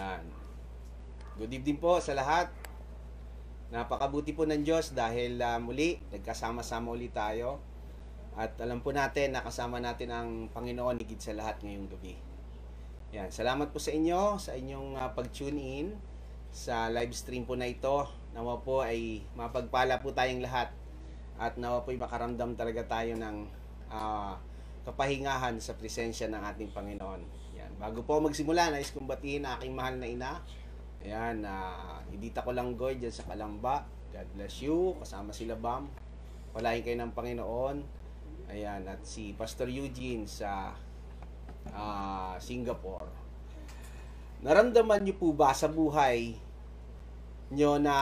Yan. Good evening po sa lahat. Napakabuti po ng Diyos dahil muli nagkasama-sama ulit tayo. At alam po natin na kasama natin ang Panginoon higit sa lahat ngayong gabi. Yan. Salamat po sa inyo, sa inyong pag-tune in sa live stream po na ito. Nawa po ay mapagpala po tayong lahat. At nawa po ay makaramdam talaga tayo ng kapahingahan sa presensya ng ating Panginoon. Yan. Bago po magsimula, nais kong batiin ang aking mahal na ina. Ayan, Idita ko lang Goy dyan sa Kalamba. God bless you. Kasama sila Bam. Palain kayo ng Panginoon. Ayan, at si Pastor Eugene sa Singapore. Naramdaman niyo po ba sa buhay nyo na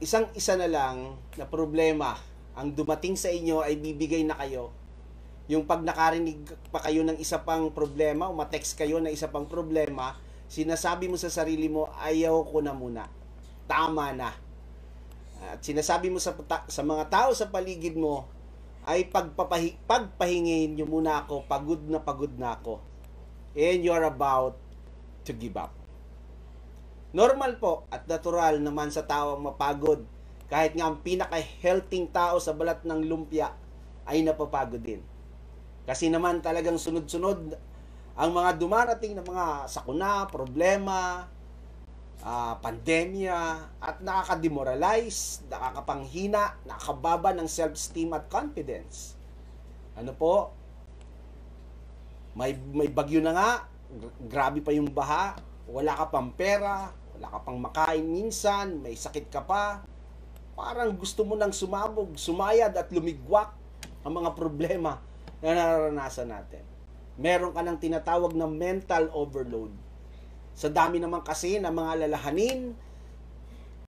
isang-isa na lang na problema ang dumating sa inyo ay bibigay na kayo? Yung pag nakarinig pa kayo ng isa pang problema o matext kayo na isa pang problema, sinasabi mo sa sarili mo, ayaw ko na muna. Tama na. At sinasabi mo sa mga tao sa paligid mo, ay pagpahingin nyo muna ako, pagod na ako. And you're about to give up. Normal po at natural naman sa tao ang mapagod. Kahit nga ang pinaka-healthy tao sa balat ng lumpia ay napapagod din. Kasi naman talagang sunod-sunod ang mga dumarating na mga sakuna, problema, pandemya, at nakaka-demoralize, nakakapanghina, nakakababa ng self-esteem at confidence. Ano po? May bagyo na nga, grabe pa yung baha, wala ka pang pera, wala ka pang makain minsan, may sakit ka pa, parang gusto mo nang sumabog, sumayad at lumigwak ang mga problema na nararanasan natin. Meron ka ng tinatawag na mental overload. Sa dami naman kasi ng mga lalahanin,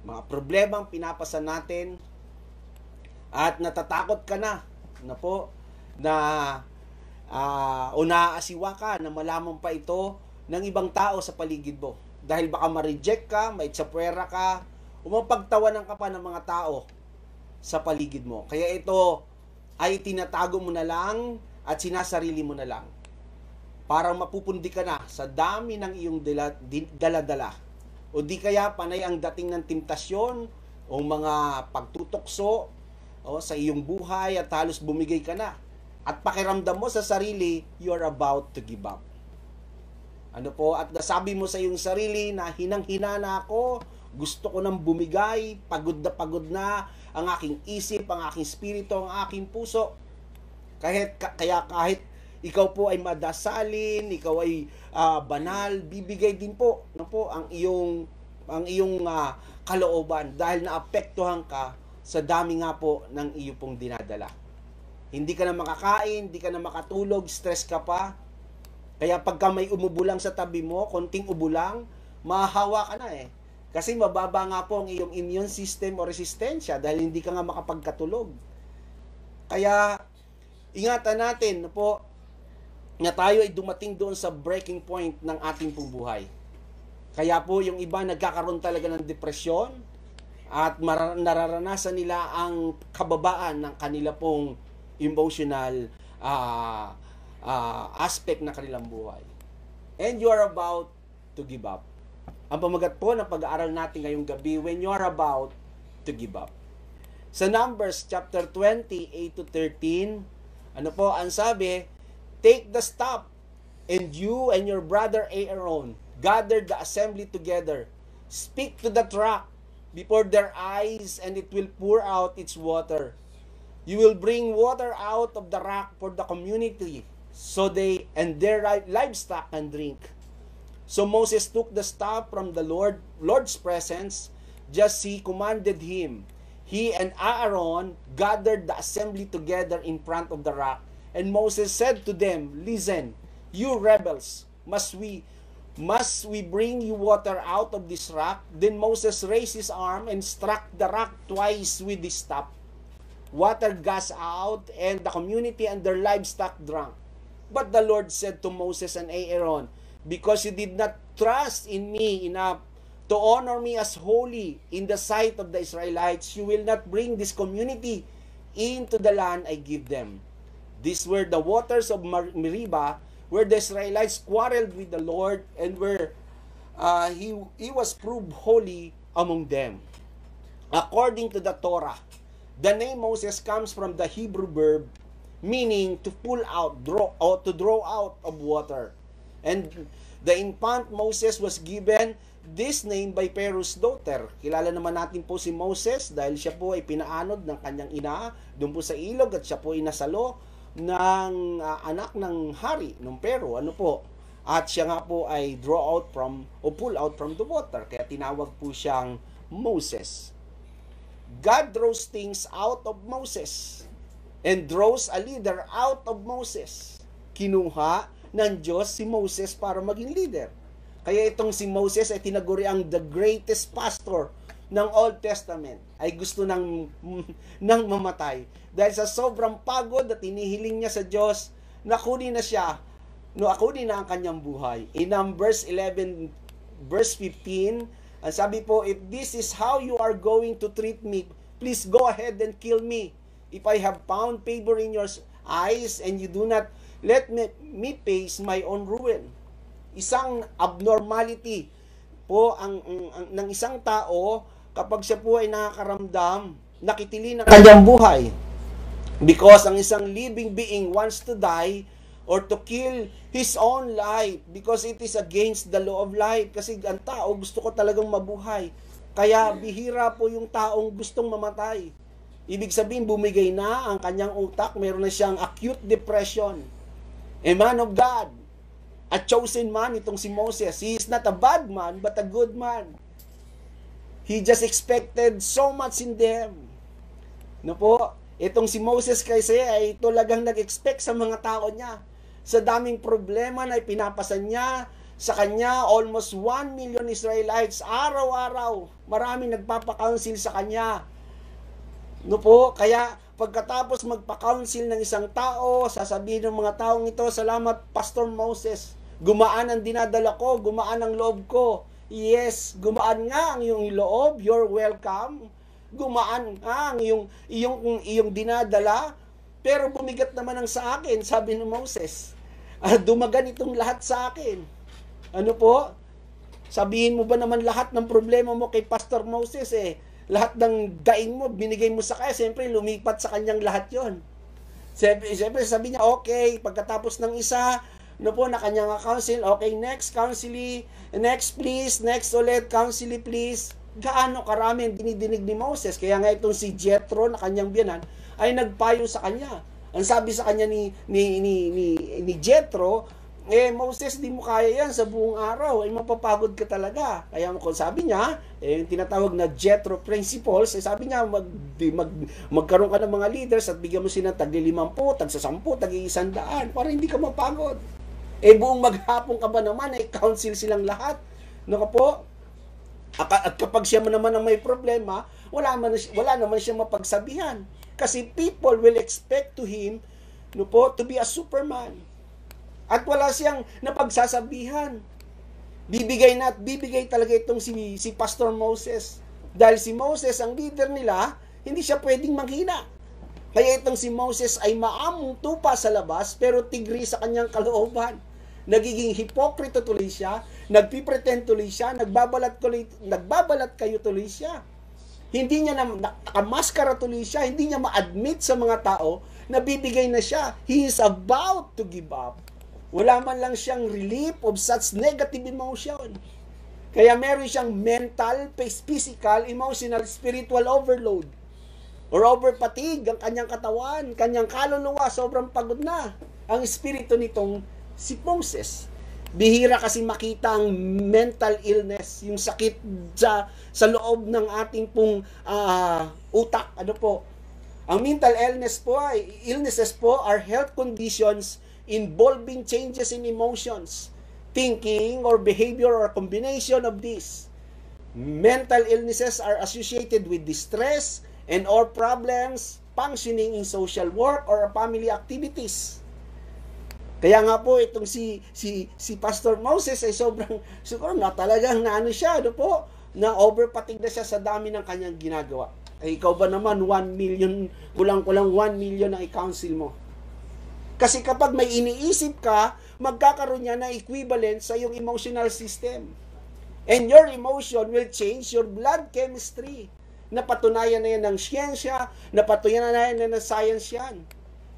mga problemang pinapasa natin, at natatakot ka na o naaasiwa ka na malaman pa ito ng ibang tao sa paligid mo. Dahil baka ma-reject ka, maitsapwera ka, o mapagtawanan ka pa ng mga tao sa paligid mo. Kaya ito ay tinatago mo na lang at sinasarili mo na lang. Parang mapupundi ka na sa dami ng iyong dala-dala. O di kaya panay ang dating ng temptasyon o mga pagtutokso sa iyong buhay at halos bumigay ka na. At pakiramdam mo sa sarili, you're about to give up. At nasabi mo sa iyong sarili na hinang-hina na ako, gusto ko nang bumigay, pagod na ang aking isip, ang aking spirito, ang aking puso. Kaya kahit ikaw po ay madasalin, ikaw ay banal, bibigay din po, ang iyong kalooban dahil naapektuhan ka sa dami nga po ng iyo pong dinadala. Hindi ka na makakain, hindi ka na makatulog, stress ka pa. Kaya pagka may umubo lang sa tabi mo, konting ubo lang, mahahawa ka na eh. Kasi mababa nga po ang iyong immune system o resistensya dahil hindi ka nga makapagkatulog. Kaya ingatan natin na tayo ay dumating doon sa breaking point ng ating pong buhay. Kaya po yung iba nagkakaroon talaga ng depresyon at nararanasan nila ang kababaan ng kanila pong emotional aspect ng kanilang buhay. And you are about to give up. Ang pamagat po ng pag-aaral natin ngayong gabi, when you are about to give up. Sa Numbers chapter 20, 8-13, ang sabi, take the staff, and you and your brother Aaron gather the assembly together. Speak to the rock before their eyes, and it will pour out its water. You will bring water out of the rock for the community, so they and their livestock can drink. So Moses took the staff from the Lord's presence, just as he commanded him. He and Aaron gathered the assembly together in front of the rock. And Moses said to them, listen, you rebels, must we bring you water out of this rock? Then Moses raised his arm and struck the rock twice with his staff. Water gushed out, and the community and their livestock drank. But the Lord said to Moses and Aaron, because you did not trust in me enough to honor me as holy in the sight of the Israelites, you will not bring this community into the land I give them. These were the waters of Meribah, where the Israelites quarreled with the Lord and were he was proved holy among them. According to the Torah, the name Moses comes from the Hebrew verb meaning to pull out, to draw out of water. And the infant Moses was given this name by Pharaoh's daughter. Kilala naman natin po si Moses dahil siya po ay pinaanod ng kanyang ina doon po sa ilog at siya po ay nasalo ng anak ng hari, ng Pharaoh. Ano po? At siya nga po ay pull out from the water. Kaya tinawag po siyang Moses. God draws things out of Moses and draws a leader out of Moses. Kinuha ng Diyos si Moses para maging leader. Kaya itong si Moses ay tinaguri ang the greatest pastor ng Old Testament. Ay gusto nang mamatay. Dahil sa sobrang pagod at inihiling niya sa Diyos, kunin na ang kanyang buhay. In Numbers 11, verse 15, ang sabi po, if this is how you are going to treat me, please go ahead and kill me. If I have found favor in your eyes and you do not let me face my own ruin. Isang abnormality po ng isang tao kapag siya po ay nakakaramdam, nakitili ng kanyang buhay. Because ang isang living being wants to die or to kill his own life because it is against the law of life. Kasi ang tao gusto ko talagang mabuhay. Kaya bihira po yung taong gustong mamatay. Ibig sabihin, bumigay na ang kanyang utak, meron na siyang acute depression. A man of God, a chosen man, itong si Moses. He is not a bad man, but a good man. He just expected so much in them. No po, itong si Moses kasi ay talagang nag-expect sa mga tao niya. Sa daming problema na ipinapasan niya sa kanya, almost 1 million Israelites, araw-araw, maraming nagpapa-counsel sa kanya. No po, kaya pagkatapos magpa-counsel ng isang tao, sasabihin ng mga taong ito, salamat Pastor Moses, gumaan ang dinadala ko, gumaan ang loob ko. Yes, gumaan nga ang iyong loob, you're welcome. Gumaan nga ang iyong dinadala, pero bumigat naman ang sa akin, sabi ni Moses. Dumagan itong lahat sa akin. Ano po? Sabihin mo ba naman lahat ng problema mo kay Pastor Moses lahat ng daing mo, binigay mo sa kanya, siyempre lumipat sa kanyang lahat yon. Siyempre sabi niya, okay, pagkatapos ng isa, na kanyang counsel, okay, next, counsel, next please, next ulit, counsel please. Gaano karami ang dinidinig ni Moses? Kaya nga itong si Jethro na kanyang biyanan, ay nagpayo sa kanya. Ang sabi sa kanya ni Jethro, Moses, di mo kaya yan sa buong araw. Mapapagod ka talaga. Kaya kung sabi niya, yung tinatawag na Jethro principles, sabi niya, magkaroon ka ng mga leaders at bigyan mo sila tagli 50, tagsa 10, tagli 100, para hindi ka mapagod. Buong maghapon ka ba naman, counsel silang lahat. Naka po, at kapag siya naman ang may problema, wala naman siya mapagsabihan. Kasi people will expect to him, to be a superman. At wala siyang napagsasabihan. Bibigay talaga itong si Pastor Moses. Dahil si Moses, ang leader nila, hindi siya pwedeng manghina. Kaya itong si Moses ay maamong tupa sa labas, pero tigri sa kanyang kalooban. Nagiging hipokrito tuloy siya, nagpipretend tuloy siya, nagbabalat kayo tuloy siya. Hindi niya nakamaskara tuloy siya, hindi niya ma-admit sa mga tao na bibigay na siya. He is about to give up. Wala man lang siyang relief of such negative emotion. Kaya meron siyang mental, physical, emotional, spiritual overload. Or over-fatigue ang kanyang katawan, kanyang kaluluwa, sobrang pagod na. Ang espiritu nitong si Moses. Bihira kasi makita ang mental illness, yung sakit sa loob ng ating pong utak. Ano po? Ang mental illnesses po are health conditions involving changes in emotions, thinking, or behavior, or combination of these. Mental illnesses are associated with distress and or problems functioning in social work or family activities. Kaya nga po itong si Pastor Moses ay sobrang siguro na talagang siya, na overpatig na siya sa dami ng kanyang ginagawa. Ikaw ba naman 1 million, kulang-kulang 1 million ang i-counsel mo? Kasi kapag may iniisip ka, magkakaroon niya na equivalent sa iyong emotional system. And your emotion will change your blood chemistry. Napatunayan na yan ng siyensya, napatunayan na yan ng science yan.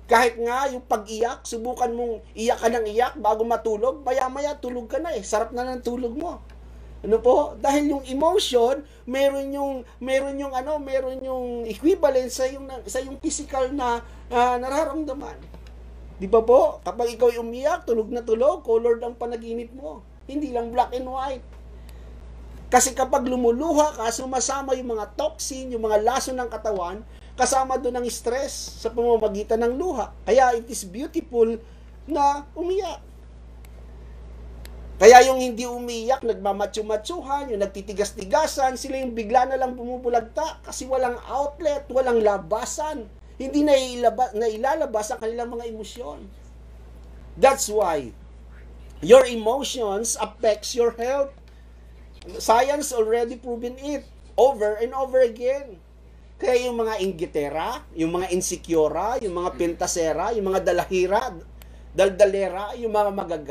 Kahit nga yung pag-iyak, subukan mong iyak ka ng iyak bago matulog, maya-maya tulog ka na eh. Sarap na ng tulog mo. Ano po? Dahil yung emotion, meron yung equivalent sa yung physical na nararamdaman. Di ba po? Kapag ikaw umiyak, tulog na tulog, colored ang panaginip mo. Hindi lang black and white. Kasi kapag lumuluha ka, sumasama yung mga toxin, yung mga lason ng katawan, kasama doon ang stress sa pamamagitan ng luha. Kaya it is beautiful na umiyak. Kaya yung hindi umiyak, nagmamatsu-matsuhan, yung nagtitigas-tigasan, sila yung bigla na lang bumubulagta kasi walang outlet, walang labasan. Hindi nailalabas ang kanilang mga emosyon. That's why your emotions affects your health. Science already proven it over and over again. Kaya yung mga inggitera, yung mga insekyora, yung mga pentasera, yung mga daldalera, yung mga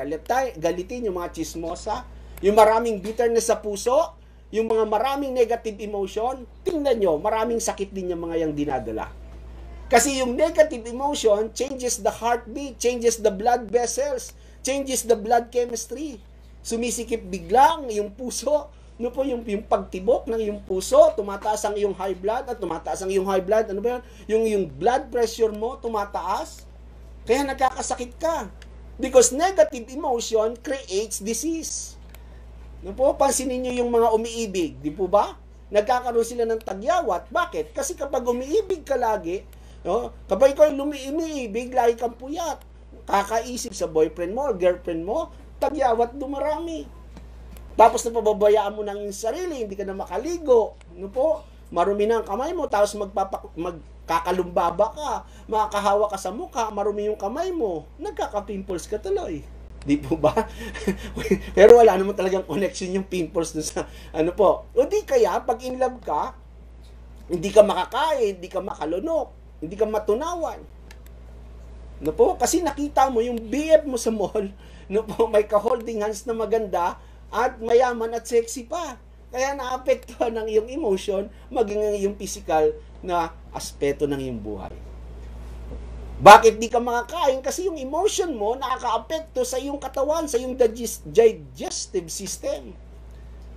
galitin, yung mga chismosa, yung maraming bitterness sa puso, yung mga maraming negative emotion, tingnan nyo, maraming sakit din yung mga yung dinadala. Kasi yung negative emotion changes the heartbeat, changes the blood vessels, changes the blood chemistry. Sumisikip biglang yung puso, ano po yung pagtibok ng yung puso, tumataas ang iyong high blood, at tumataas ang iyong high blood, ano ba yun? Yung blood pressure mo tumataas, kaya nagkakasakit ka. Because negative emotion creates disease. Ano po, pansinin niyo yung mga umiibig, di po ba? Nagkakaroon sila ng tagyawat. Bakit? Kasi kapag umiibig ka lagi, no? Kapag ikaw umiibig, lagi kang puyat. Kakaisip sa boyfriend mo, girlfriend mo, tagyawat dumarami. Tapos napababayaan mo ng iyong sarili, hindi ka na makaligo. Ano po? Marumi na ang kamay mo, tapos magkakalumbaba ka, makakahawa ka sa mukha, marumi yung kamay mo, nagkaka-pimples ka tuloy. Di po ba? Pero wala naman talagang connection yung pimples dun sa, ano po. O di kaya, pag in love ka, hindi ka makakain, hindi ka makalunok, hindi ka matunawan. No po? Kasi nakita mo yung BF mo sa mall, no po, may ka-holding hands na maganda at mayaman at sexy pa. Kaya naapektuhan ng iyong emotion, maging ang iyong physical na aspeto ng iyong buhay. Bakit di ka makakain? Kasi yung emotion mo nakaka-apekto sa iyong katawan, sa iyong digestive system.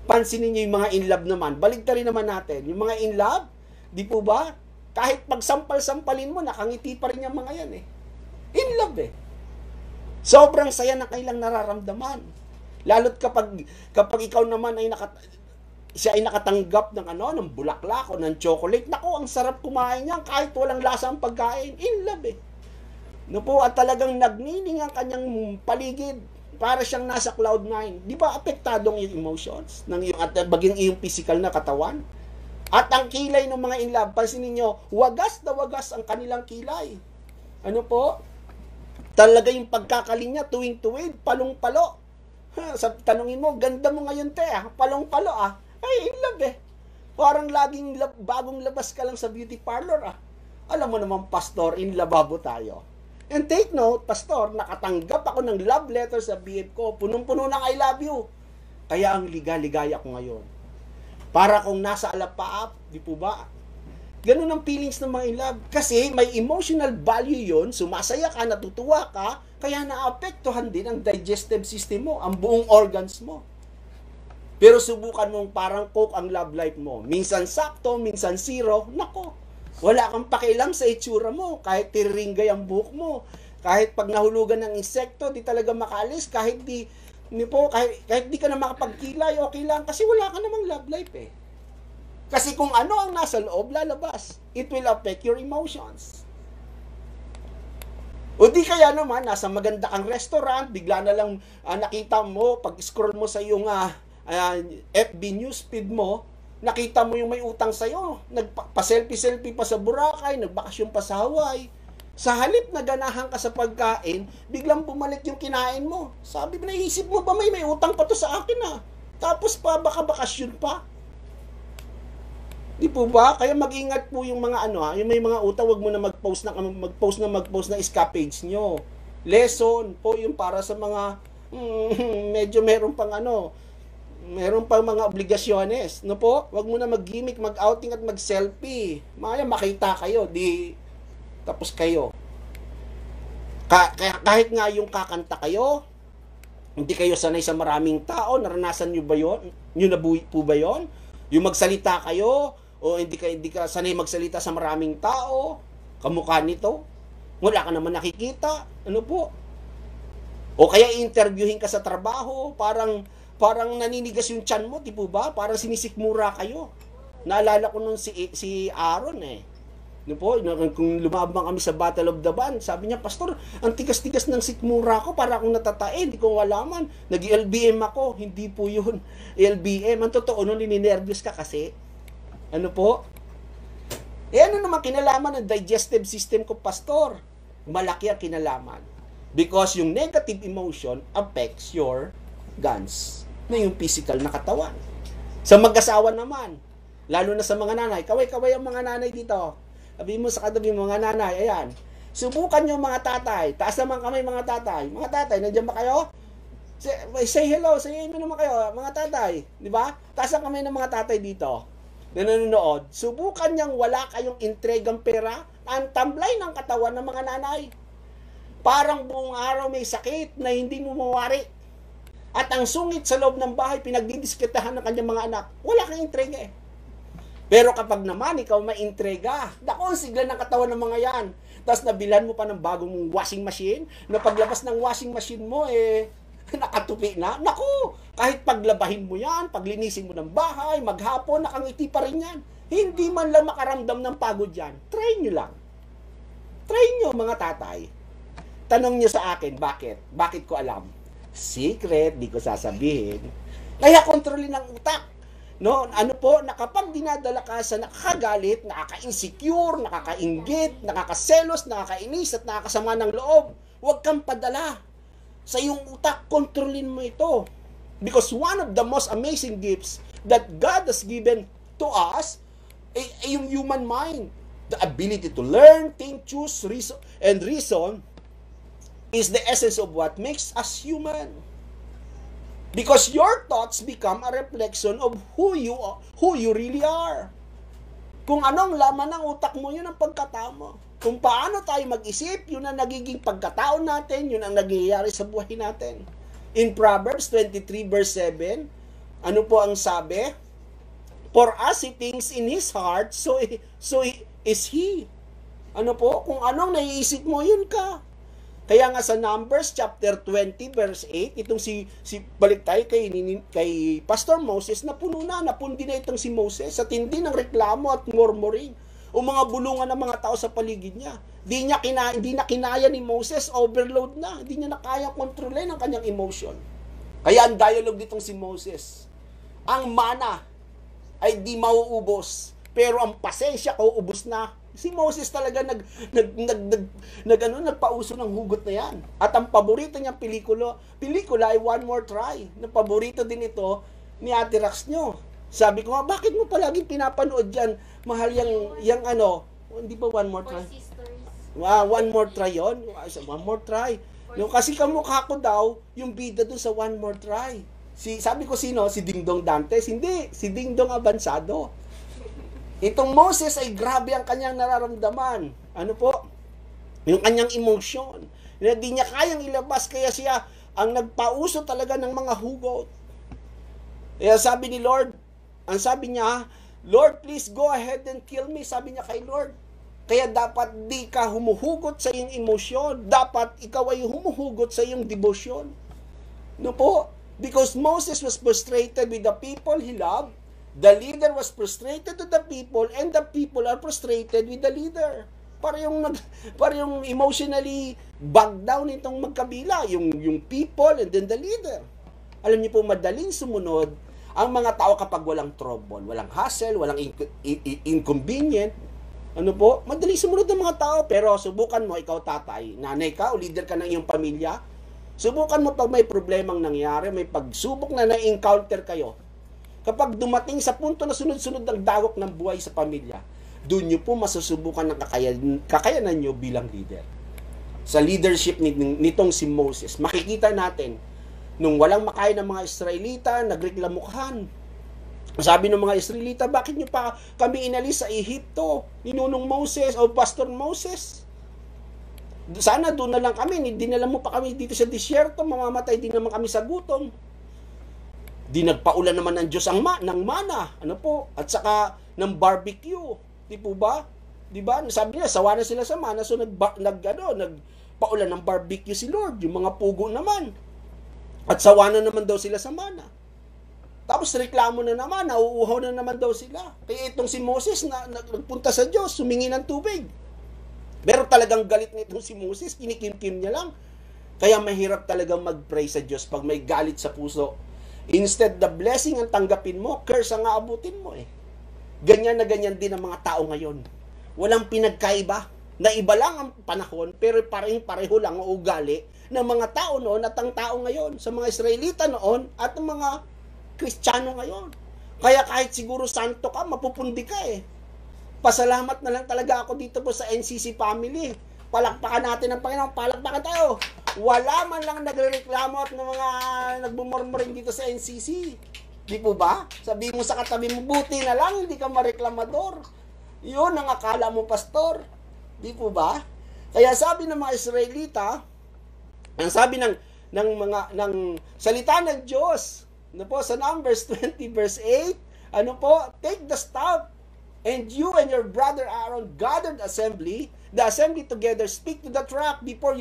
Pansinin niyo yung mga in love naman. Baligtarin naman natin. Yung mga in love, di po ba? Kahit pagsampal-sampalin mo, nakangiti pa rin yung mga yan eh. In love eh. Sobrang saya na kailang nararamdaman. Lalo't kapag ikaw naman ay siya ay nakatanggap ng bulaklak o ng chocolate. Naku, ang sarap kumain niyan kahit walang lasa ang pagkain. In love eh. No po, at talagang nagnining ang kanyang paligid para siyang nasa cloud 9. Di ba apektado ang iyong emotions at baging iyong physical na katawan? At ang kilay ng mga in love, pansinin niyo, wagas na wagas ang kanilang kilay. Ano po? Talaga yung pagkakalinya, tuwing-tuwid, palong-palo. Tanungin mo, ganda mo ngayon te, palong-palo ah. Ay, in love eh. Parang laging bagong labas ka lang sa beauty parlor ah. Alam mo naman, pastor, in lababo tayo. And take note, pastor, nakatanggap ako ng love letter sa BF ko. Punong-puno ng I love you. Kaya ang liga-ligaya ko ngayon. Para kung nasa alapaap, di po ba? Ganun ang feelings ng mga in love. Kasi may emotional value yon, sumasaya ka, natutuwa ka, kaya naapektuhan din ang digestive system mo, ang buong organs mo. Pero subukan mong parang Coke ang love life mo. Minsan sakto, minsan zero. Nako, wala kang pakialam sa itsura mo. Kahit tiriringgay ang buhok mo. Kahit pag nahulugan ng insekto, di talaga makaalis. Kahit di ka na makapagkilay, okay lang. Kasi wala ka namang love life eh. Kasi kung ano ang nasa loob, lalabas. It will affect your emotions. O di kaya naman, nasa maganda kang restaurant, bigla na lang nakita mo, pag-scroll mo sa iyong FB newsfeed mo, nakita mo yung may utang sa'yo, nagpa-selfie-selfie pa sa Boracay, nagbakasyon pa sa Hawaii. Sa halip na ganahan ka sa pagkain, biglang bumalik yung kinain mo. Sabi mo, naisip mo ba may utang pa to sa akin ah. Tapos pa, baka bakasyon pa. Di po ba? Kaya mag-ingat po yung mga yung may mga utang, wag mo na mag-post na escapades nyo. Lesson po yung para sa mga medyo meron pang Meron pang mga obligasyones, no po? Huwag mo na mag-gimmick, mag-outing at mag-selfie. Maya makita kayo, di tapos kayo. Kahit nga yung kakanta kayo, hindi kayo sanay sa maraming tao, naranasan nyo ba yun? Nyo na po ba yun? Yung magsalita kayo, o hindi ka sanay magsalita sa maraming tao, kamukha nito, wala ka naman nakikita, ano po? O kaya interviewin ka sa trabaho, parang naninigas yung tiyan mo, di po ba? Parang sinisikmura kayo. Naalala ko nung si Aaron No po, kung lumabang kami sa Battle of the Band, sabi niya, Pastor, ang tigas-tigas ng sikmura ko, para akong natatae, hindi ko malaman. Nag-LBM ako, hindi po yun. LBM, ang totoo nun, nininervyos ka kasi. Ano po? Ano naman kinalaman ng digestive system ko, Pastor? Malaki ang kinalaman. Because yung negative emotion affects your guns, na yung physical na katawan. Sa mag-asawa naman, lalo na sa mga nanay, kaway-kaway ang mga nanay dito. Sabi mo sa katabi mga nanay, ayan, subukan nyo mga tatay, taas naman kamay mga tatay. Mga tatay, nandiyan ba kayo? Say hello, say amen naman kayo, mga tatay. Di ba? Taas ang kamay ng mga tatay dito na nanonood. Subukan niyang wala kayong intregang pera, ang tamblay ng katawan ng mga nanay. Parang buong araw may sakit na hindi mo mawari. At ang sungit sa loob ng bahay, pinagdidiskitahan ng kanyang mga anak. Wala kang intriga Pero kapag naman ikaw may intriga, dako, sigla ng katawan ng mga yan. Tapos nabilhan mo pa ng bagong washing machine, na paglabas ng washing machine mo, nakatupi na. Naku, kahit paglabahin mo yan, paglinisin mo ng bahay, maghapon, nakangiti pa rin yan. Hindi man lang makaramdam ng pagod yan. Try nyo lang. Try nyo mga tatay. Tanong nyo sa akin, bakit? Bakit ko alam? Secret, di ko sasabihin. Kaya kontrolin ang utak. No, ano po, na kapag dinadala ka sa nakakagalit, nakaka-insecure, nakakainggit, nakakaselos, nakakainis, at nakakasama ng loob, huwag kang padala. Sa iyong utak, kontrolin mo ito. Because one of the most amazing gifts that God has given to us ay yung human mind. The ability to learn, think, choose, reason, and reason is the essence of what makes us human. Because your thoughts become a reflection of who you really are. Kung anong laman ng utak mo, yun ang pagkatao mo. Kung paano tayo mag-isip, yun ang nagiging pagkatao natin, yun ang nangyayari sa buhay natin. In Proverbs 23 verse 7, ano po ang sabi? For as he thinks in his heart, so is he. Ano po? Kung anong naiisip mo, yun ka. Kaya nga sa Numbers chapter 20 verse 8, itong balik tayo kay Pastor Moses, napundi na itong si Moses sa tindi ng reklamo at murmuring o mga bulungan ng mga tao sa paligid niya. Hindi na kinaya ni Moses, overload na. Hindi niya na kayang kontrolin ang kanyang emotion. Kaya ang dialogue nitong si Moses, ang mana ay di mauubos, pero ang pasensya ko ubos na. Si Moses talaga nagpauso ng hugot na yan. At ang paborito niyang pelikula ay One More Try. Na paborito din ito ni Ate Rax nyo. Sabi ko nga, bakit mo palaging pinapanood yan? Mahal yung hindi ba One More Try? One More Try yun? One More Try. No, kasi kamukha ko daw yung bida dun sa One More Try. Sabi ko sino? Si Dingdong Dantes? Hindi, si Dingdong Abansado. Itong Moses ay grabe ang kanyang nararamdaman. Ano po? Yung kanyang emotion. Hindi niya kayang ilabas, kaya siya ang nagpauso talaga ng mga hugot. Kaya sabi ni Lord, ang sabi niya, Lord, please go ahead and kill me. Sabi niya kay Lord. Kaya dapat di ka humuhugot sa iyong emosyon. Dapat ikaw ay humuhugot sa iyong devotion. No po? Because Moses was frustrated with the people he loved. The leader was frustrated to the people, and the people are frustrated with the leader. Para yung emotionally bogged down itong magkabila, yung people and then the leader. Alam niyo po, madaling sumunod ang mga tao kapag walang trouble, walang hassle, walang inconvenient. Ano po? Madaling sumunod ang mga tao, pero subukan mo, ikaw tatay, nanay ka o leader ka ng iyong pamilya, subukan mo pag may problemang nangyari, may pagsubok na na-encounter kayo. Kapag dumating sa punto na sunod-sunod ang dagok ng buhay sa pamilya, doon nyo po masusubukan ng kakayanan nyo bilang leader. Sa leadership nitong si Moses, makikita natin Nung walang makain ng mga Israelita, nagreklamuhan. Sabi ng mga Israelita, bakit nyo pa kami inalis sa Ehipto? Ninunong Moses o Pastor Moses? Sana doon na lang kami, dinala mo pa kami dito sa disyerto, mamamatay din naman kami sa gutom. Di nagpaulan naman ng Diyos ng mana, at saka ng barbecue. Di po ba? Di ba? Sabi niya, sawa na sila sa mana, so nagpaulan ng barbecue si Lord, yung mga pugo naman. At sawa na naman daw sila sa mana. Tapos reklamo na naman, nauuhaw na naman daw sila. Kaya itong si Moses nagpunta sa Diyos, sumingi ng tubig. Pero talagang galit nitong si Moses, kinikim-kim niya lang. Kaya mahirap talagang mag-pray sa Diyos pag may galit sa puso. Instead, the blessing ang tanggapin mo, curse ang aabutin mo eh. Ganyan na ganyan din ang mga tao ngayon. Walang pinagkaiba. Na iba lang ang panahon, pero pareho lang ang ugali ng mga tao noon at ang tao ngayon. Sa mga Israelita noon at ang mga Kristiyano ngayon. Kaya kahit siguro santo ka, mapupundi ka eh. Pasalamat na lang talaga ako dito po sa NCC family. Palakpakan natin ang Panginoon, palakpakan tayo. Wala man lang nagrereklamo at ng mga nagbumurmuring dito sa NCC. Di po ba? Sabi mo sa katabi mo, buti na lang, hindi ka mareklamador. Yun ang akala mo, pastor. Di po ba? Kaya sabi ng mga Israelita, ang sabi ng salita ng Diyos, sa Numbers 20 verse 8, take the staff, and you and your brother Aaron gathered the assembly together, speak to the rock before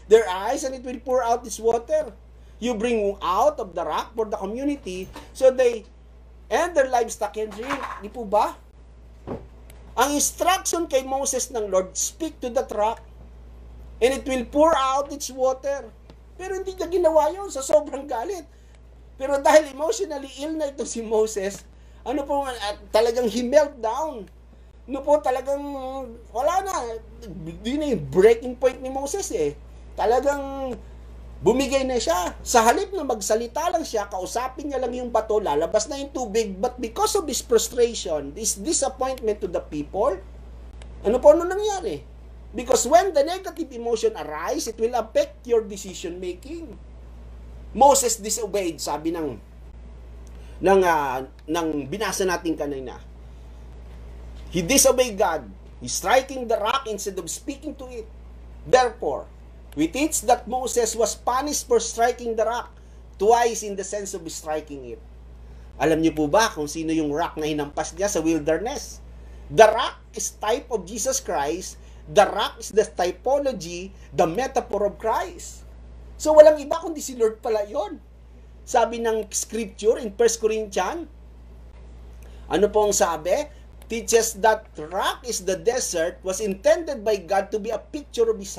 their eyes, and it will pour out this water. You bring out of the rock for the community, so they and their livestock can drink. Di po ba? Ang instruction kay Moses ng Lord, speak to that rock, and it will pour out its water. Pero hindi niya ginawa yun sa sobrang galit. Pero dahil emotionally ill na ito si Moses, talagang he melt down. Talagang wala na. Di na yung breaking point ni Moses eh. Talagang bumigay na siya. Sa halip na magsalita lang siya, kausapin niya lang yung bato, lalabas na yung tubig, but because of his frustration, this disappointment to the people, ano nangyari? Because when the negative emotion arise, it will affect your decision making. Moses disobeyed, sabi ng binasa natin kanina. He disobeyed God. He's striking the rock instead of speaking to it. Therefore, we teach that Moses was punished for striking the rock twice in the sense of striking it. Alam niyo po ba kung sino yung rock na hinampas niya sa wilderness? The rock is type of Jesus Christ. The rock is the typology, the metaphor of Christ. So walang iba kundi si Lord pala yon. Sabi ng scripture in 1 Corinthians, ang sabi? Teaches that rock is the desert was intended by God to be a picture of His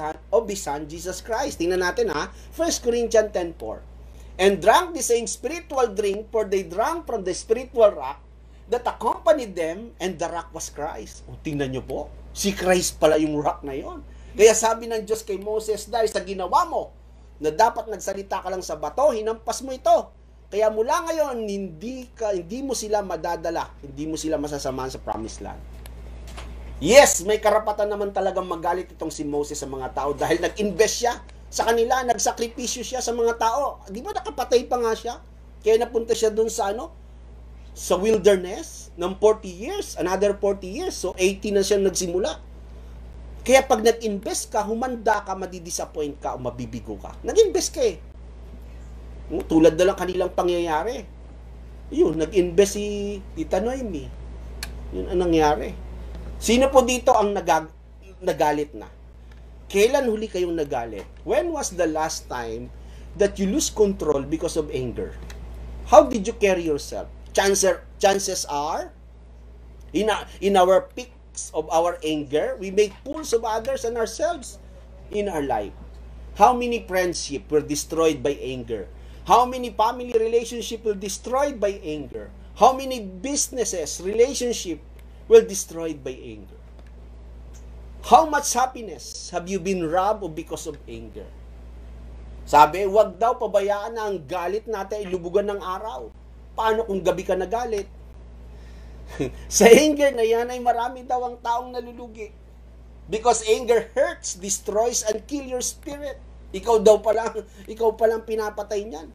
Son, Jesus Christ. Tingnan natin 1 Corinthians 10:4. And drank the same spiritual drink, for they drank from the spiritual rock that accompanied them, and the rock was Christ. Tingnan nyo po, si Christ pala yung rock na yon. Kaya sabi ng Diyos kay Moses, dahil sa ginawa mo, na dapat nagsalita ka lang sa bato, hinampas mo ito. Kaya mula ngayon, hindi mo sila madadala, hindi mo sila masasamahan sa promised land. Yes, may karapatan naman talagang magalit itong si Moses sa mga tao dahil nag-invest siya sa kanila, nagsakripisyo siya sa mga tao. Di ba nakapatay pa nga siya? Kaya napunta siya dun sa sa wilderness ng 40 years, another 40 years. So 80 na siya nagsimula. Kaya pag nag-invest ka, humanda ka, madidisappoint ka o mabibigo ka. Nag-invest ka eh. Tulad na lang kanilang pangyayari. Yun, nag-invest si Tita Noemi. Yun ang nangyari. Sino po dito ang nagalit na? Kailan huli kayong nagalit? When was the last time that you lose control because of anger? How did you carry yourself? Chances are, in our peaks of our anger, we make fools of others and ourselves in our life. How many friendships were destroyed by anger? How many family relationships were destroyed by anger? How many businesses, relationships were destroyed by anger? How much happiness have you been robbed of because of anger? Sabi, wag daw pabayaan na ang galit natin ilubugan ng araw. Paano kung gabi ka nagalit? Sa anger na yan ay marami daw ang taong nalulugi. Because anger hurts, destroys, and kill your spirit. Ikaw palang pinapatay niyan.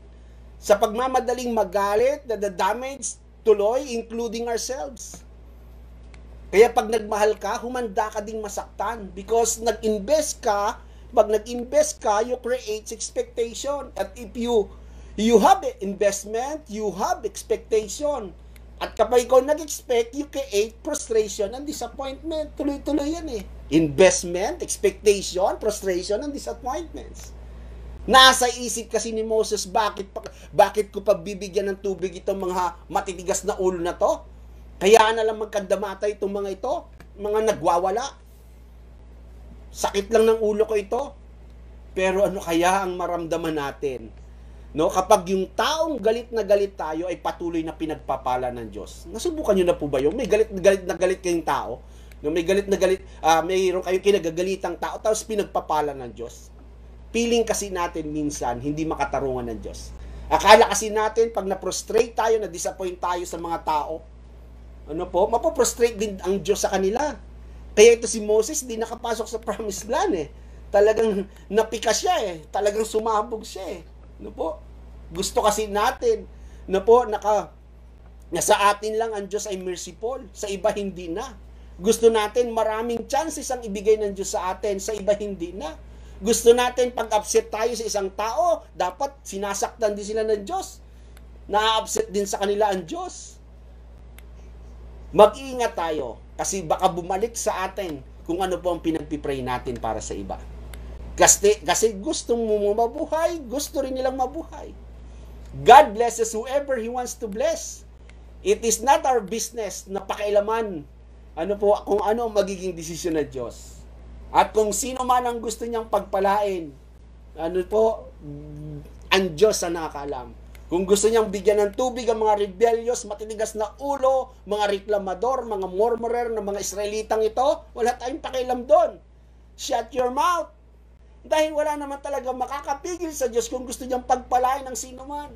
Sa pagmamadaling magalit, damage tuloy, including ourselves. Kaya pag nagmahal ka, humanda ka ding masaktan. Because pag nag-invest ka, you create expectation. At if you have investment, you have expectation. At kapag ikaw nag-expect, you create frustration and disappointment. Tuloy-tuloy yan eh. Investment, expectation, frustration, and disappointments. Nasa isip kasi ni Moses, bakit ko pa bibigyan ng tubig itong mga matitigas na ulo na to? Kaya na lang magkadamatay itong mga ito, mga nagwawala. Sakit lang ng ulo ko ito. Pero ano kaya ang maramdaman natin? No, kapag yung taong galit na galit tayo ay patuloy na pinagpapala ng Diyos. Nasubukan niyo na po ba yun? May galit na galit kayong tao, no, may galit na galit, mayroon kayong kinagagalitang tao tapos pinagpapala ng Diyos. Feeling kasi natin minsan hindi makatarungan ng Diyos. Akala kasi natin pag na-frustrate tayo, na-disappoint tayo sa mga tao, mapoprostrate din ang Diyos sa kanila. Kaya ito si Moses, di nakapasok sa promised land eh. Talagang napika siya eh. Talagang sumabog siya eh. Gusto kasi natin, sa atin lang ang Diyos ay merciful, sa iba hindi na. Gusto natin maraming chances ang ibigay ng Diyos sa atin, sa iba hindi na. Gusto natin pag upset tayo sa isang tao, dapat sinasaktan din sila ng Diyos. Na-upset din sa kanila ang Diyos. Mag-iingat tayo kasi baka bumalik sa atin kung ano po ang pinagpipray natin para sa iba. Kasi gusto mo mabuhay, gusto rin nilang mabuhay. God blesses whoever He wants to bless. It is not our business na pakialaman kung ano ang magiging desisyon ng Diyos. At kung sino man ang gusto niyang pagpalain, ang Diyos ang nakakaalam. Kung gusto niyang bigyan ng tubig ang mga rebellious, matitigas na ulo, mga reklamador, mga murmurer ng mga Israelitang ito, wala tayong pakialam doon. Shut your mouth. Dahil wala naman talaga makakapigil sa Diyos kung gusto niyang pagpalain ng sino man.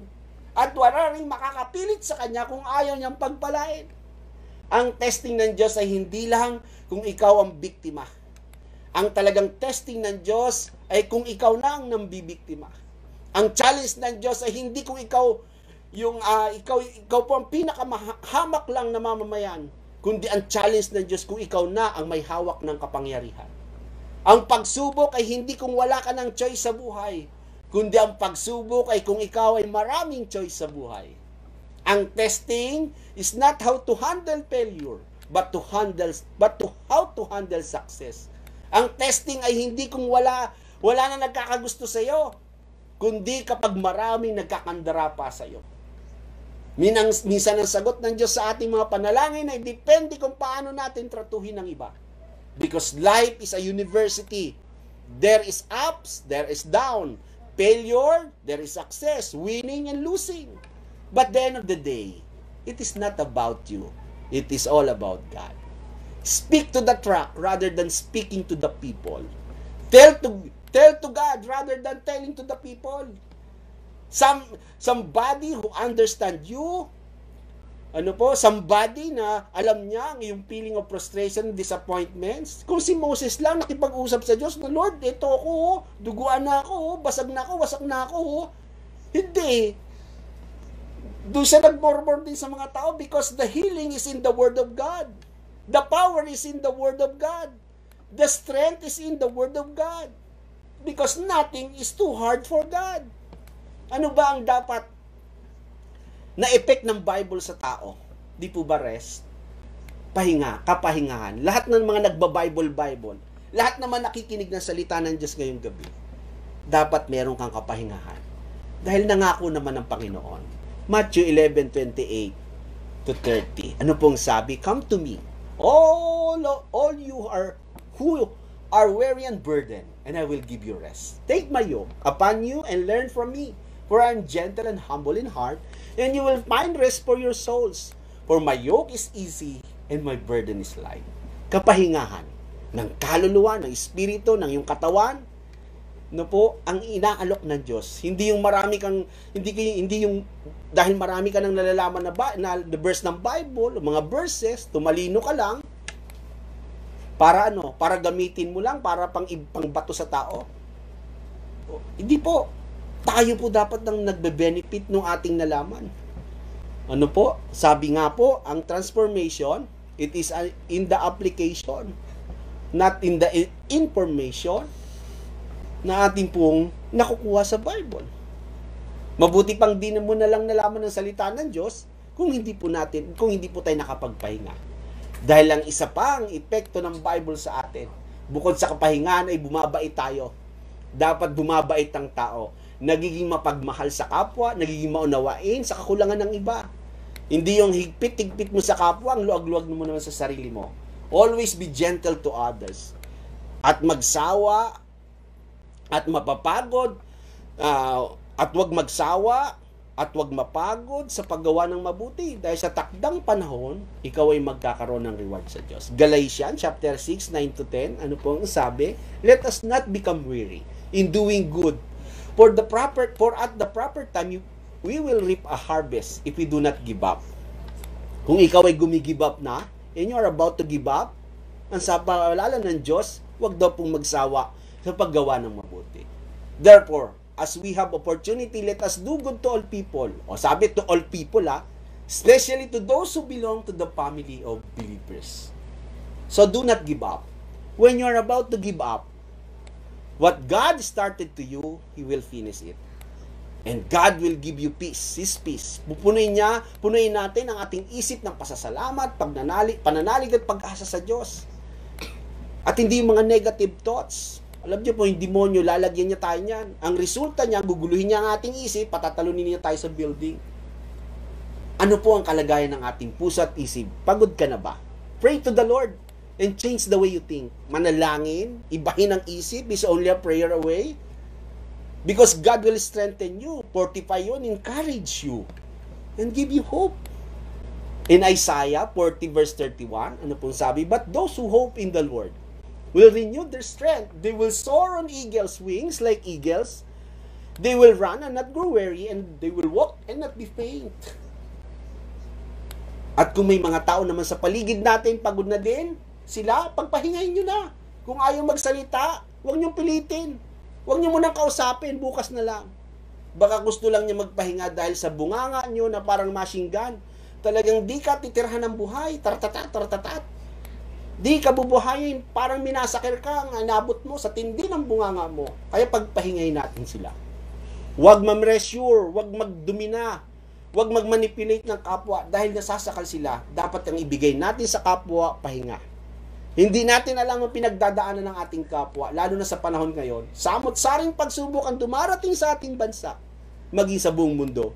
At wala rin makakapilit sa Kanya kung ayaw niyang pagpalain. Ang testing ng Diyos ay hindi lang kung ikaw ang biktima. Ang talagang testing ng Diyos ay kung ikaw na ang nambibiktima. Ang challenge ng Diyos ay hindi kung ikaw po ang pinakamahamak lang na mamamayan, kundi ang challenge ng Diyos kung ikaw na ang may hawak ng kapangyarihan. Ang pagsubok ay hindi kung wala ka ng choice sa buhay, kundi ang pagsubok ay kung ikaw ay maraming choice sa buhay. Ang testing is not how to handle failure, but how to handle success. Ang testing ay hindi kung wala na nagkakagusto sa iyo, kundi kapag maraming nagkakandara pa sa iyo. Minsan ang sagot ng Diyos sa ating mga panalangin ay depende kung paano natin tratuhin ang iba. Because life is a university. There is ups, there is down. Failure, there is success, winning and losing. But at the end of the day, it is not about you. It is all about God. Speak to the truck rather than speaking to the people. Tell to God rather than telling to the people. Somebody who understand you, somebody na alam niya ang iyong feeling of frustration, disappointments. Kung si Moses lang nakipag-usap sa Diyos na, Lord, ito ako, duguan na ako, basag na ako, wasak na ako. Hindi. Doon siya nag-murmur din sa mga tao because the healing is in the Word of God. The power is in the Word of God. The strength is in the Word of God. Because nothing is too hard for God. Ano ba ang dapat na effect ng Bible sa tao? Di po ba rest? Pahinga, kapahingahan. Lahat ng mga nagba-Bible, lahat naman nakikinig ng salita ng Diyos ngayong gabi, dapat meron kang kapahingahan. Dahil nangako naman ng Panginoon. Matthew 11:28 to 30. Ano pong sabi? Come to me, all you who are weary and burdened, and I will give you rest. Take my yoke upon you and learn from me, for I am gentle and humble in heart, and you will find rest for your souls. For my yoke is easy and my burden is light. Kapahingahan ng kaluluwa, ng espiritu, ng iyong katawan, ang inaalok ng Diyos. Hindi yung marami kang hindi yung dahil marami ka nang nalalaman na verse ng Bible, mga verses, tumalino ka lang para gamitin mo lang para pangbato sa tao. Hindi po. Tayo po dapat nang nagbe-benefit ng ating nalaman. Ano po? Sabi nga po, ang transformation, it is in the application, not in the information na ating pong nakukuha sa Bible. Mabuti pang di mo na lang nalaman ng salita ng Diyos kung hindi po tayo nakapagpahinga. Dahil ang isa pa ang epekto ng Bible sa atin, bukod sa kapahingaan ay bumabait tayo. Dapat bumabait ang tao. Nagiging mapagmahal sa kapwa, nagiging maunawain sa kakulangan ng iba. Hindi yung higpit-higpit mo sa kapwa, ang luag-luag mo naman sa sarili mo. Always be gentle to others. At magsawa, at mapapagod, at wag magsawa, at wag mapagod sa paggawa ng mabuti. Dahil sa takdang panahon, ikaw ay magkakaroon ng reward sa Diyos. Galatians chapter 6, 9-10, ano po ang sabi? Let us not become weary in doing good. For at the proper time, we will reap a harvest if we do not give up. Kung ikaw ay gumigive up na, and you are about to give up, ang sa paalala ng Diyos, wag daw pong magsawa sa paggawa ng mabuti. Therefore, as we have opportunity, let us do good to all people. O sabi, to all people, especially to those who belong to the family of believers. So do not give up. When you are about to give up, what God started to you, He will finish it. And God will give you peace, His peace. Punuin natin ang ating isip ng pasasalamat, pananalig at pag-asa sa Diyos. At hindi yung mga negative thoughts. Alam niyo po, yung demonyo, lalagyan niya tayo niyan. Ang resulta niya, guguluhin niya ang ating isip, patatalunin niya tayo sa building. Ano po ang kalagayan ng ating puso at isip? Pagod ka na ba? Pray to the Lord and change the way you think. Manalangin, ibahin ang isip, is only a prayer away. Because God will strengthen you, fortify you, and encourage you, and give you hope. In Isaiah 40 verse 31, ano pong sabi? But those who hope in the Lord will renew their strength. They will soar on eagles' wings like eagles. They will run and not grow weary, and they will walk and not be faint. At kung may mga tao naman sa paligid natin, pagod na din, sila, pagpahingayin nyo na. Kung ayaw magsalita, huwag nyo pilitin. Huwag nyo munang kausapin, bukas na lang. Baka gusto lang niya magpahinga dahil sa bunganga nyo na parang machine gun. Talagang di ka titirhan ng buhay, tartatat. Di ka bubuhayin, parang minasakir ka, ang anabot mo sa tindi ng bunganga mo. Kaya pagpahingayin natin sila. Huwag mamressure, huwag magdumina, huwag magmanipulate ng kapwa dahil nasasakal sila. Dapat ang ibigay natin sa kapwa, pahinga. Hindi natin alam ang pinagdadaanan ng ating kapwa, lalo na sa panahon ngayon. Samot-saring pagsubok ang dumarating sa ating bansa, maging sa buong mundo.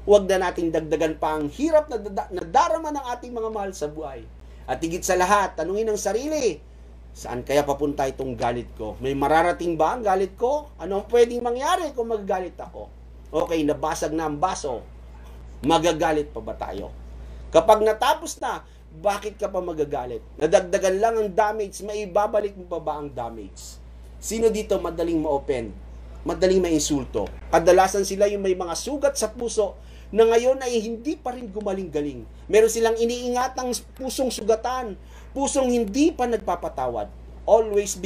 Huwag na nating dagdagan pa ang hirap na darama ng ating mga mahal sa buhay. At higit sa lahat, tanungin ang sarili, saan kaya papunta itong galit ko? May mararating ba ang galit ko? Ano ang pwedeng mangyari kung magagalit ako? Okay, nabasag na ang baso. Magagalit pa ba tayo? Kapag natapos na, bakit ka pa magagalit? Nadagdagan lang ang damage, maibabalik mo pa ba ang damage? Sino dito madaling ma-offend? Madaling ma-insulto? Kadalasan sila yung may mga sugat sa puso na ngayon ay hindi pa rin gumaling-galing. Meron silang iniingatang pusong sugatan, pusong hindi pa nagpapatawad. Always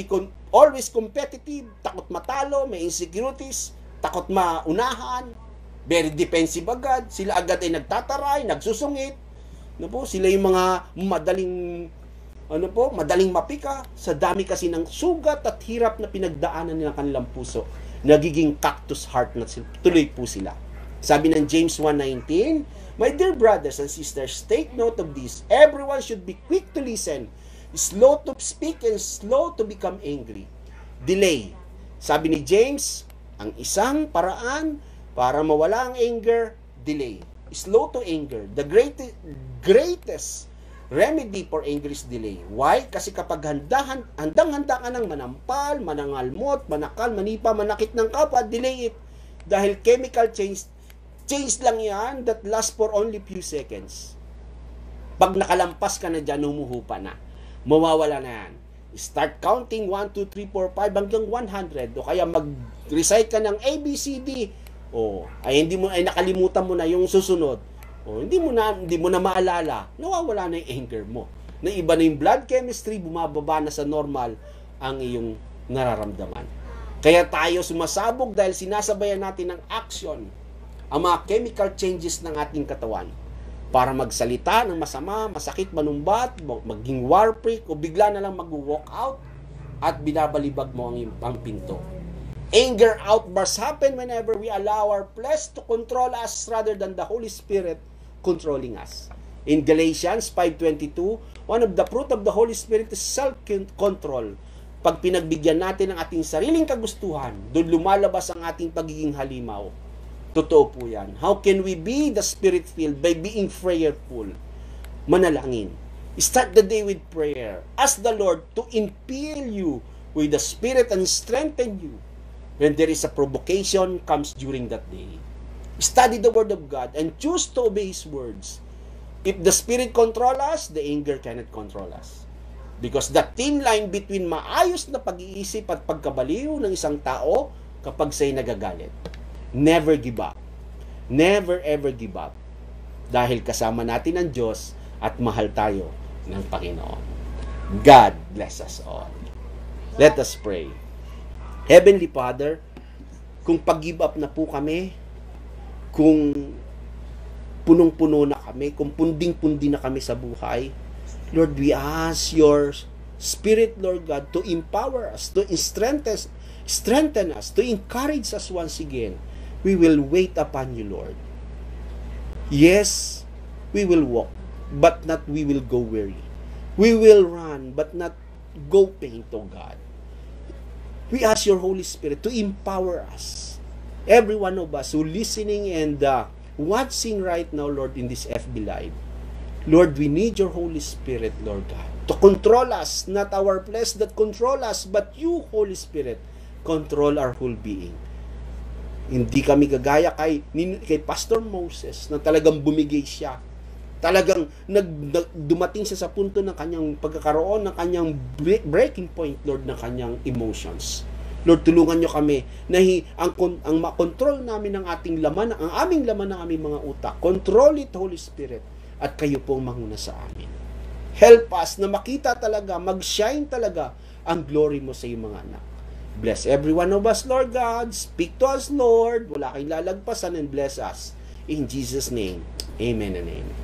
competitive, takot matalo, may insecurities, takot maunahan, very defensive agad, sila agad ay nagtataray, nagsusungit. Sila yung mga madaling mapika sa dami kasi ng sugat at hirap na pinagdaanan ng kanilang puso. Nagiging cactus heart na tuloy po sila. Sabi ng James 1:19, my dear brothers and sisters, take note of this. Everyone should be quick to listen, slow to speak, and slow to become angry. Delay. Sabi ni James, ang isang paraan para mawala ang anger, delay. Slow to anger. The greatest remedy for anger is delay. Why? Kasi kapag handang-handa ka ng manampal, manangalmot, manakal, manipa, manakit ng kapwa, delay it. Dahil chemical change lang yan that lasts for only few seconds. Pag nakalampas ka na dyan, humuhupa na. Mawawala na yan. Start counting 1, 2, 3, 4, 5 hanggang 100. O kaya mag-recite ka ng ABCD. Ay nakalimutan mo na yung susunod. Hindi mo na maalala. Nawawala na yung anger mo. Naiba na yung blood chemistry, bumababa na sa normal ang iyong nararamdaman. Kaya tayo sumasabog dahil sinasabayan natin ng action ang mga chemical changes ng ating katawan para magsalita ng masama, masakit, manumbat, maging war freak, o bigla na lang mag-walk out at binabalibag mo ang pinto. Anger outbursts happen whenever we allow our flesh to control us rather than the Holy Spirit controlling us. In Galatians 5:22, one of the fruit of the Holy Spirit is self-control. Pag pinagbigyan natin ang ating sariling kagustuhan, doon lumalabas ang ating pagiging halimaw. Totoo po yan. How can we be the Spirit-filled? By being prayerful. Manalangin. Start the day with prayer. Ask the Lord to infill you with the Spirit and strengthen you when there is a provocation comes during that day. Study the Word of God and choose to obey His words. If the Spirit control us, the anger cannot control us. Because the thin line between maayos na pag-iisip at pagkabaliw ng isang tao kapag siya'y nagagalit. Never give up. Never ever give up. Dahil kasama natin ang Diyos at mahal tayo ng Panginoon. God bless us all. Let us pray. Heavenly Father, kung pag-give up na po kami, kung punong-puno na kami, kung punding-pundi na kami sa buhay, Lord, we ask your Spirit, Lord God, to empower us, to strengthen us, to encourage us once again. We will wait upon you, Lord. Yes, we will walk, but not we will go weary. We will run, but not go faint, O God. We ask your Holy Spirit to empower us. Every one of us who listening and watching right now, Lord, in this FB Live. Lord, we need your Holy Spirit, Lord God, to control us, not our flesh that control us, but you, Holy Spirit, control our whole being. Hindi kami gagaya kay Pastor Moses na talagang bumigay siya. Talagang dumating siya sa punto ng kanyang pagkakaroon, ng kanyang breaking point, Lord, ng kanyang emotions. Lord, tulungan nyo kami na ang makontrol namin ng ating laman, ang aming laman ng aming mga utak. Control it, Holy Spirit, at kayo pong manguna sa amin. Help us na makita talaga, mag-shine talaga ang glory mo sa iyong mga anak. Bless every one of us, Lord God. Speak to us, Lord. Wala kayong lalagpasan, and bless us. In Jesus' name, amen and amen.